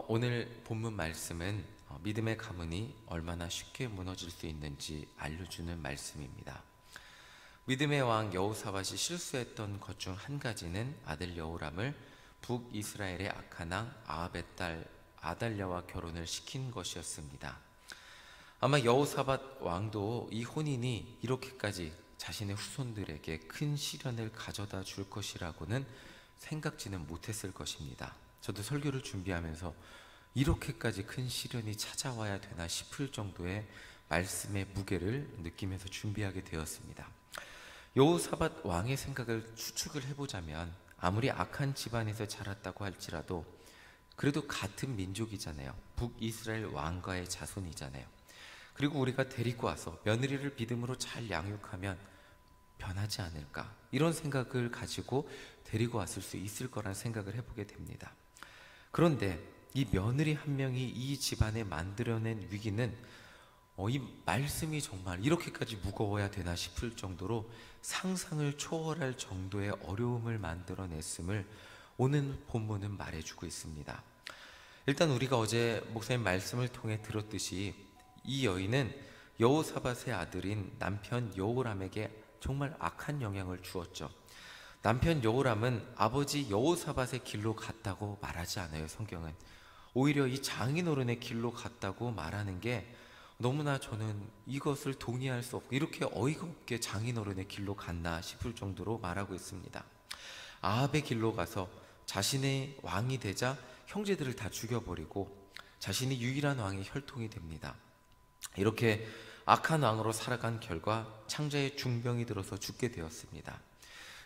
오늘 본문 말씀은 믿음의 가문이 얼마나 쉽게 무너질 수 있는지 알려주는 말씀입니다. 믿음의 왕 여호사밧이 실수했던 것 중 한 가지는 아들 여호람을 북이스라엘의 악한 왕 아합의 딸 아달랴와 결혼을 시킨 것이었습니다. 아마 여호사밧 왕도 이 혼인이 이렇게까지 자신의 후손들에게 큰 시련을 가져다 줄 것이라고는 생각지는 못했을 것입니다. 저도 설교를 준비하면서 이렇게까지 큰 시련이 찾아와야 되나 싶을 정도의 말씀의 무게를 느끼면서 준비하게 되었습니다. 여호사밧 왕의 생각을 추측을 해보자면 아무리 악한 집안에서 자랐다고 할지라도 그래도 같은 민족이잖아요. 북이스라엘 왕가의 자손이잖아요. 그리고 우리가 데리고 와서 며느리를 믿음으로 잘 양육하면 변하지 않을까, 이런 생각을 가지고 데리고 왔을 수 있을 거란 생각을 해보게 됩니다. 그런데 이 며느리 한 명이 이 집안에 만들어낸 위기는 이 말씀이 정말 이렇게까지 무거워야 되나 싶을 정도로 상상을 초월할 정도의 어려움을 만들어냈음을 오늘 본문은 말해주고 있습니다. 일단 우리가 어제 목사님 말씀을 통해 들었듯이 이 여인은 여호사밧의 아들인 남편 여호람에게 정말 악한 영향을 주었죠. 남편 여호람은 아버지 여호사밧의 길로 갔다고 말하지 않아요. 성경은 오히려 이 장인어른의 길로 갔다고 말하는 게 너무나 저는 이것을 동의할 수 없고, 이렇게 어이가 없게 장인어른의 길로 갔나 싶을 정도로 말하고 있습니다. 아합의 길로 가서 자신의 왕이 되자 형제들을 다 죽여버리고 자신이 유일한 왕의 혈통이 됩니다. 이렇게 악한 왕으로 살아간 결과 창자에 중병이 들어서 죽게 되었습니다.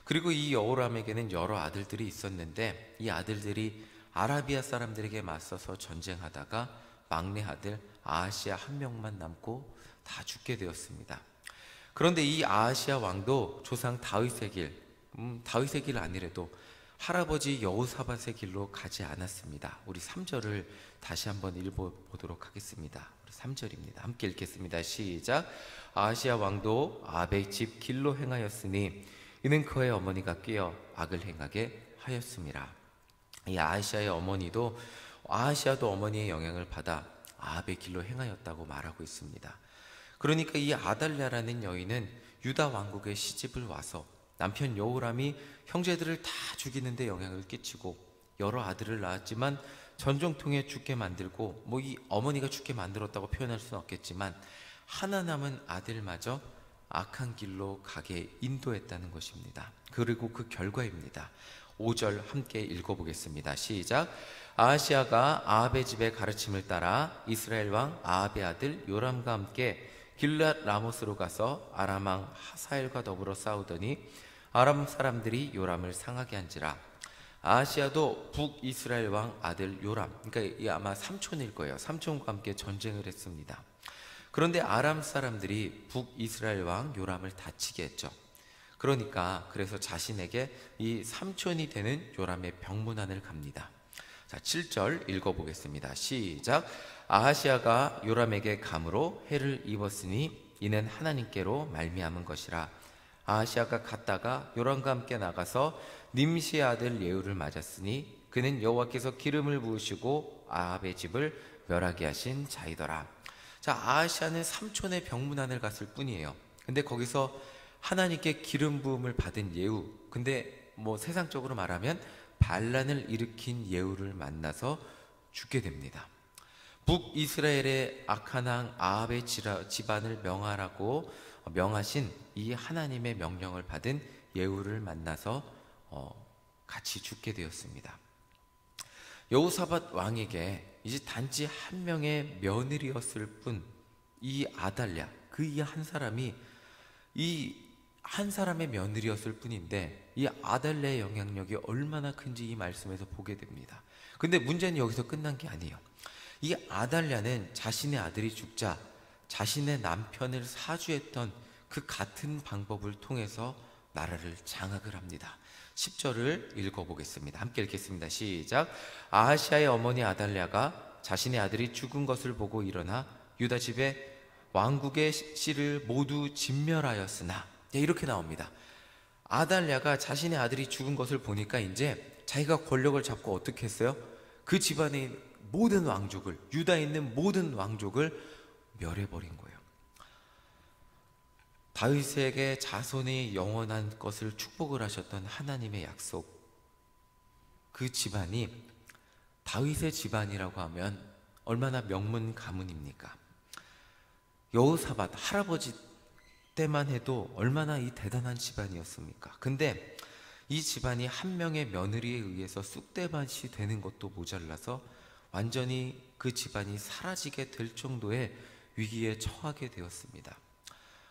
그리고 이 여호람에게는 여러 아들들이 있었는데 이 아들들이 아라비아 사람들에게 맞서서 전쟁하다가 막내 아들 아하시아 한 명만 남고 다 죽게 되었습니다. 그런데 이 아하시아 왕도 조상 다윗의 길, 다윗의 길 아니래도 할아버지 여호사밧의 길로 가지 않았습니다. 우리 3절을 다시 한번 읽어보도록 하겠습니다. 3절입니다. 함께 읽겠습니다. 시작. 아하시아 왕도 아합의 집 길로 행하였으니 이는 그의 어머니가 꾀어 악을 행하게 하였음이라. 이 아하시아도 어머니의 영향을 받아 아합의 길로 행하였다고 말하고 있습니다. 그러니까 이 아달랴라는 여인은 유다 왕국에 시집을 와서 남편 여호람이 형제들을 다 죽이는데 영향을 끼치고 여러 아들을 낳았지만 전쟁통에 죽게 만들고 이 어머니가 죽게 만들었다고 표현할 수는 없겠지만 하나 남은 아들마저 악한 길로 가게 인도했다는 것입니다. 그리고 그 결과입니다. 5절 함께 읽어보겠습니다. 시작. 아하시아가 아합의 집의 가르침을 따라 이스라엘 왕 아합의 아들 요람과 함께 길랏 라모스로 가서 아람 왕 하사엘과 더불어 싸우더니 아람 사람들이 요람을 상하게 한지라. 아하시아도 북이스라엘 왕 아들 요람, 그러니까 이 아마 삼촌일 거예요. 삼촌과 함께 전쟁을 했습니다. 그런데 아람 사람들이 북이스라엘 왕 요람을 다치게 했죠. 그래서 자신에게 이 삼촌이 되는 요람의 병문안을 갑니다. 자, 7절 읽어보겠습니다. 시작. 아하시아가 요람에게 감으로 해를 입었으니 이는 하나님께로 말미암은 것이라. 아하시아가 갔다가 요람과 함께 나가서 님시의 아들 예후를 맞았으니 그는 여호와께서 기름을 부으시고 아합의 집을 멸하게 하신 자이더라. 자, 아하시아는 삼촌의 병문안을 갔을 뿐이에요. 근데 거기서 하나님께 기름 부음을 받은 예후, 근데 세상적으로 말하면 반란을 일으킨 예후를 만나서 죽게 됩니다. 북이스라엘의 악한 왕 아합의 집안을 명하라고 명하신 이 하나님의 명령을 받은 예후를 만나서 같이 죽게 되었습니다. 여호사밧 왕에게 이제 단지 한 명의 며느리였을 뿐, 이 아달랴, 그 이 한 사람이 이 한 사람의 며느리였을 뿐인데 이 아달랴의 영향력이 얼마나 큰지 이 말씀에서 보게 됩니다. 근데 문제는 여기서 끝난 게 아니에요. 이 아달랴는 자신의 아들이 죽자 자신의 남편을 사주했던 그 같은 방법을 통해서 나라를 장악을 합니다. 10절을 읽어보겠습니다. 함께 읽겠습니다. 시작. 아하시아의 어머니 아달랴가 자신의 아들이 죽은 것을 보고 일어나 유다 집의 왕국의 씨를 모두 진멸하였으나, 이렇게 나옵니다. 아달랴가 자신의 아들이 죽은 것을 보니까 이제 자기가 권력을 잡고 어떻게 했어요? 그 집안의 모든 왕족을, 유다에 있는 모든 왕족을 멸해버린 거예요. 다윗에게 자손이 영원한 것을 축복을 하셨던 하나님의 약속, 그 집안이 다윗의 집안이라고 하면 얼마나 명문 가문입니까? 여호사밧 할아버지 때만 해도 얼마나 이 대단한 집안이었습니까? 근데 이 집안이 한 명의 며느리에 의해서 쑥대밭이 되는 것도 모자라서 완전히 그 집안이 사라지게 될 정도의 위기에 처하게 되었습니다.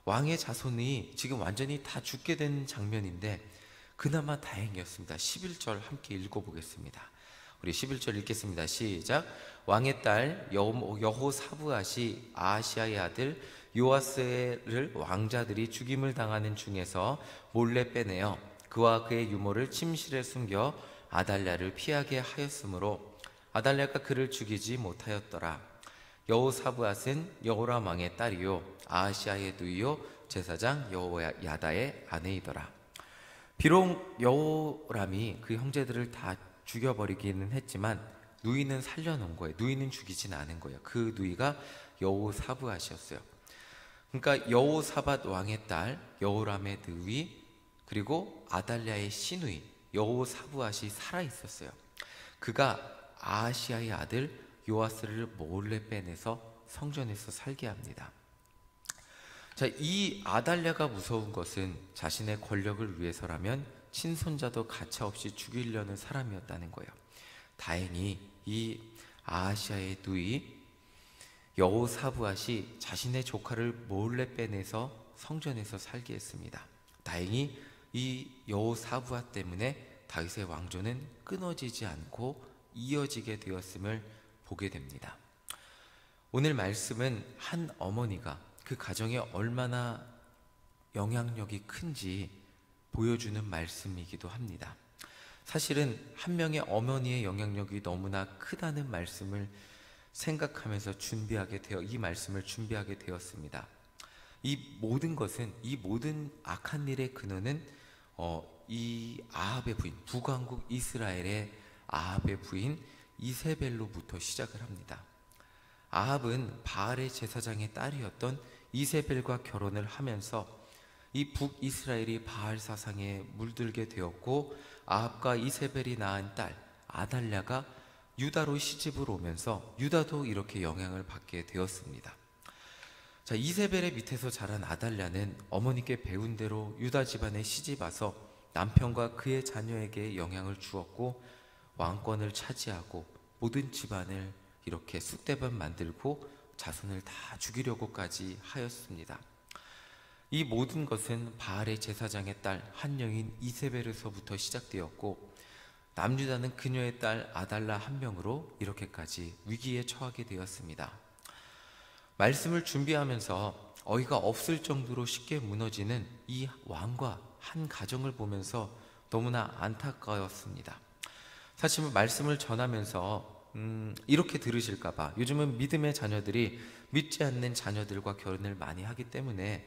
왕의 자손이 지금 완전히 다 죽게 된 장면인데 그나마 다행이었습니다. 11절 함께 읽어보겠습니다. 우리 11절 읽겠습니다. 시작. 왕의 딸 여호사브앗이 아하시아의 아들 요아스를 왕자들이 죽임을 당하는 중에서 몰래 빼내어 그와 그의 유모를 침실에 숨겨 아달랴를 피하게 하였으므로 아달랴가 그를 죽이지 못하였더라. 여호사브앗은 여호람 왕의 딸이요 아하시아의 누이요 제사장 여호야다의 아내이더라. 비록 여호람이 그 형제들을 다 죽여버리기는 했지만 누이는 살려놓은 거예요. 누이는 죽이진 않은 거예요. 그 누이가 여호사브앗이었어요. 그러니까 여호사밧 왕의 딸 여호람의 누이 그리고 아달랴의 시누이 여호사브앗이 살아있었어요. 그가 아하시아의 아들 요아스를 몰래 빼내서 성전에서 살게 합니다. 자, 이 아달랴가 무서운 것은 자신의 권력을 위해서라면 친손자도 가차없이 죽이려는 사람이었다는 거예요. 다행히 이 아하시아의 누이 여호사브앗이 자신의 조카를 몰래 빼내서 성전에서 살게 했습니다. 다행히 이 여호사브앗 때문에 다윗의 왕조는 끊어지지 않고 이어지게 되었음을 보게 됩니다. 오늘 말씀은 한 어머니가 그 가정에 얼마나 영향력이 큰지 보여주는 말씀이기도 합니다. 사실은 한 명의 어머니의 영향력이 너무나 크다는 말씀을 생각하면서 이 말씀을 준비하게 되었습니다. 이 모든 것은, 이 모든 악한 일의 근원은 이 아합의 부인, 북왕국 이스라엘의 아합의 부인 이세벨로부터 시작을 합니다. 아합은 바알의 제사장의 딸이었던 이세벨과 결혼을 하면서 이 북이스라엘이 바알 사상에 물들게 되었고, 아합과 이세벨이 낳은 딸 아달랴가 유다로 시집을 오면서 유다도 이렇게 영향을 받게 되었습니다. 자, 이세벨의 밑에서 자란 아달랴는 어머니께 배운 대로 유다 집안에 시집 와서 남편과 그의 자녀에게 영향을 주었고 왕권을 차지하고 모든 집안을 이렇게 쑥대밭 만들고 자손을 다 죽이려고까지 하였습니다. 이 모든 것은 바알의 제사장의 딸 한 여인 이세벨에서부터 시작되었고, 남유다는 그녀의 딸 아달라 한 명으로 이렇게까지 위기에 처하게 되었습니다. 말씀을 준비하면서 어이가 없을 정도로 쉽게 무너지는 이 왕과 한 가정을 보면서 너무나 안타까웠습니다. 사실 말씀을 전하면서 이렇게 들으실까봐, 요즘은 믿음의 자녀들이 믿지 않는 자녀들과 결혼을 많이 하기 때문에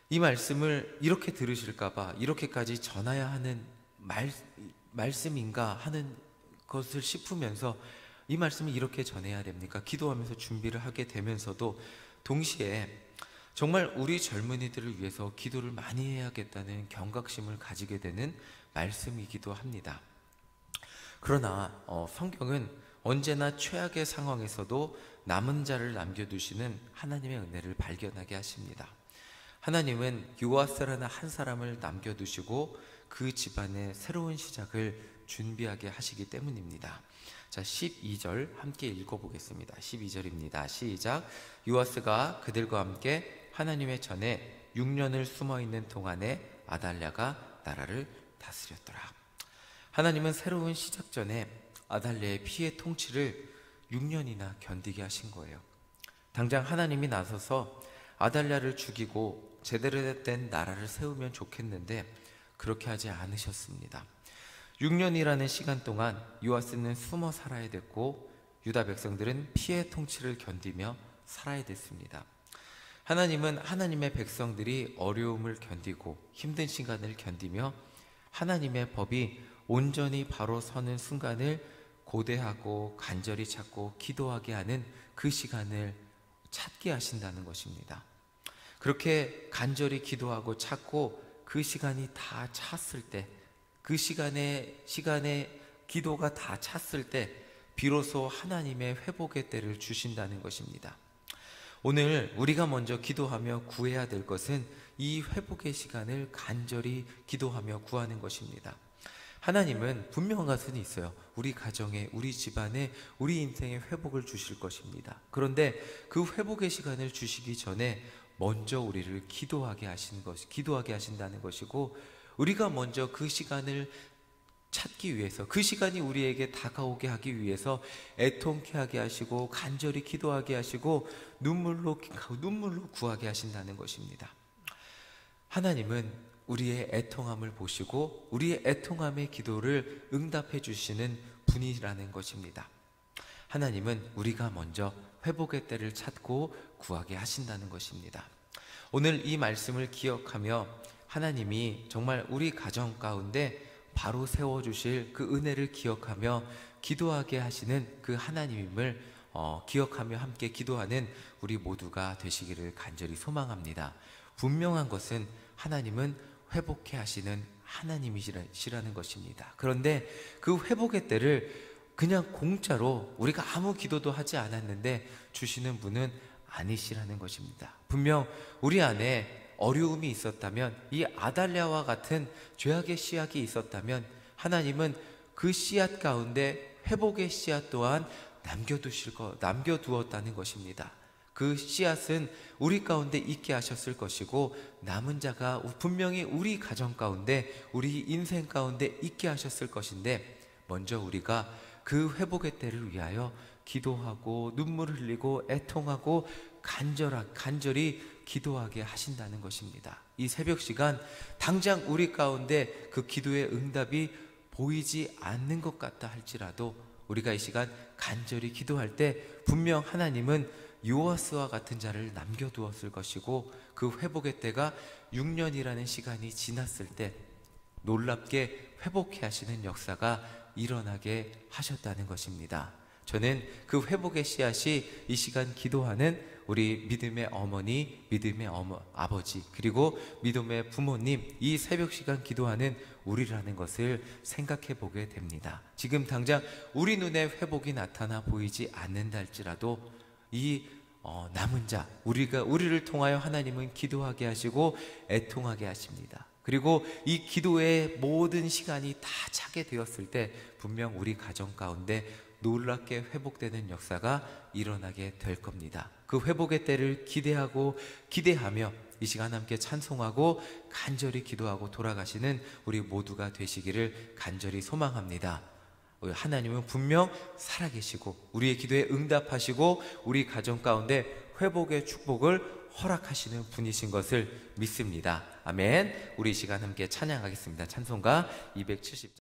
이 말씀을 이렇게 들으실까봐 이렇게까지 전해야 하는 말씀인가 하는 것을 싶으면서, 이 말씀을 이렇게 전해야 됩니까? 기도하면서 준비를 하게 되면서도 동시에 정말 우리 젊은이들을 위해서 기도를 많이 해야겠다는 경각심을 가지게 되는 말씀이기도 합니다. 그러나 성경은 언제나 최악의 상황에서도 남은 자를 남겨두시는 하나님의 은혜를 발견하게 하십니다. 하나님은 요아스라는 한 사람을 남겨두시고 그 집안의 새로운 시작을 준비하게 하시기 때문입니다. 자, 12절 함께 읽어보겠습니다. 12절입니다. 시작. 요아스가 그들과 함께 하나님의 전에 6년을 숨어있는 동안에 아달랴가 나라를 다스렸더라. 하나님은 새로운 시작 전에 아달랴의 피해 통치를 6년이나 견디게 하신 거예요. 당장 하나님이 나서서 아달랴를 죽이고 제대로 된 나라를 세우면 좋겠는데 그렇게 하지 않으셨습니다. 6년이라는 시간 동안 요아스는 숨어 살아야 됐고 유다 백성들은 피해 통치를 견디며 살아야 됐습니다. 하나님은 하나님의 백성들이 어려움을 견디고 힘든 시간을 견디며 하나님의 법이 온전히 바로 서는 순간을 고대하고 간절히 찾고 기도하게 하는 그 시간을 찾게 하신다는 것입니다. 그렇게 간절히 기도하고 찾고 그 시간이 다 찼을 때, 그 시간에 기도가 다 찼을 때 비로소 하나님의 회복의 때를 주신다는 것입니다. 오늘 우리가 먼저 기도하며 구해야 될 것은 이 회복의 시간을 간절히 기도하며 구하는 것입니다. 하나님은 분명한 것은 있어요. 우리 가정에, 우리 집안에, 우리 인생에 회복을 주실 것입니다. 그런데 그 회복의 시간을 주시기 전에 먼저 우리를 기도하게 하신다는 것이고, 우리가 먼저 그 시간을 찾기 위해서, 그 시간이 우리에게 다가오게 하기 위해서 애통케 하게 하시고 간절히 기도하게 하시고 눈물로 구하게 하신다는 것입니다. 하나님은 우리의 애통함을 보시고 우리의 애통함의 기도를 응답해 주시는 분이라는 것입니다. 하나님은 우리가 먼저 회복의 때를 찾고 구하게 하신다는 것입니다. 오늘 이 말씀을 기억하며 하나님이 정말 우리 가정 가운데 바로 세워주실 그 은혜를 기억하며 기도하게 하시는 그 하나님임을 기억하며 함께 기도하는 우리 모두가 되시기를 간절히 소망합니다. 분명한 것은 하나님은 회복해 하시는 하나님이시라는 것입니다. 그런데 그 회복의 때를 그냥 공짜로 우리가 아무 기도도 하지 않았는데 주시는 분은 아니시라는 것입니다. 분명 우리 안에 어려움이 있었다면, 이 아달랴와 같은 죄악의 씨앗이 있었다면 하나님은 그 씨앗 가운데 회복의 씨앗 또한 남겨두었다는 것입니다. 그 씨앗은 우리 가운데 있게 하셨을 것이고 남은 자가 분명히 우리 가정 가운데, 우리 인생 가운데 있게 하셨을 것인데, 먼저 우리가 그 회복의 때를 위하여 기도하고 눈물을 흘리고 애통하고 간절히 기도하게 하신다는 것입니다. 이 새벽 시간 당장 우리 가운데 그 기도의 응답이 보이지 않는 것 같다 할지라도 우리가 이 시간 간절히 기도할 때 분명 하나님은 요아스와 같은 자를 남겨두었을 것이고, 그 회복의 때가 6년이라는 시간이 지났을 때 놀랍게 회복해 하시는 역사가 일어나게 하셨다는 것입니다. 저는 그 회복의 씨앗이 이 시간 기도하는 우리 믿음의 어머니, 믿음의 아버지, 그리고 믿음의 부모님, 이 새벽 시간 기도하는 우리라는 것을 생각해 보게 됩니다. 지금 당장 우리 눈에 회복이 나타나 보이지 않는다 할지라도 이 남은 자, 우리를 통하여 하나님은 기도하게 하시고 애통하게 하십니다. 그리고 이 기도의 모든 시간이 다 차게 되었을 때 분명 우리 가정 가운데 놀랍게 회복되는 역사가 일어나게 될 겁니다. 그 회복의 때를 기대하며 이 시간 함께 찬송하고 간절히 기도하고 돌아가시는 우리 모두가 되시기를 간절히 소망합니다. 하나님은 분명 살아계시고 우리의 기도에 응답하시고 우리 가정 가운데 회복의 축복을 허락하시는 분이신 것을 믿습니다. 아멘. 우리 이 시간 함께 찬양하겠습니다. 찬송가 270장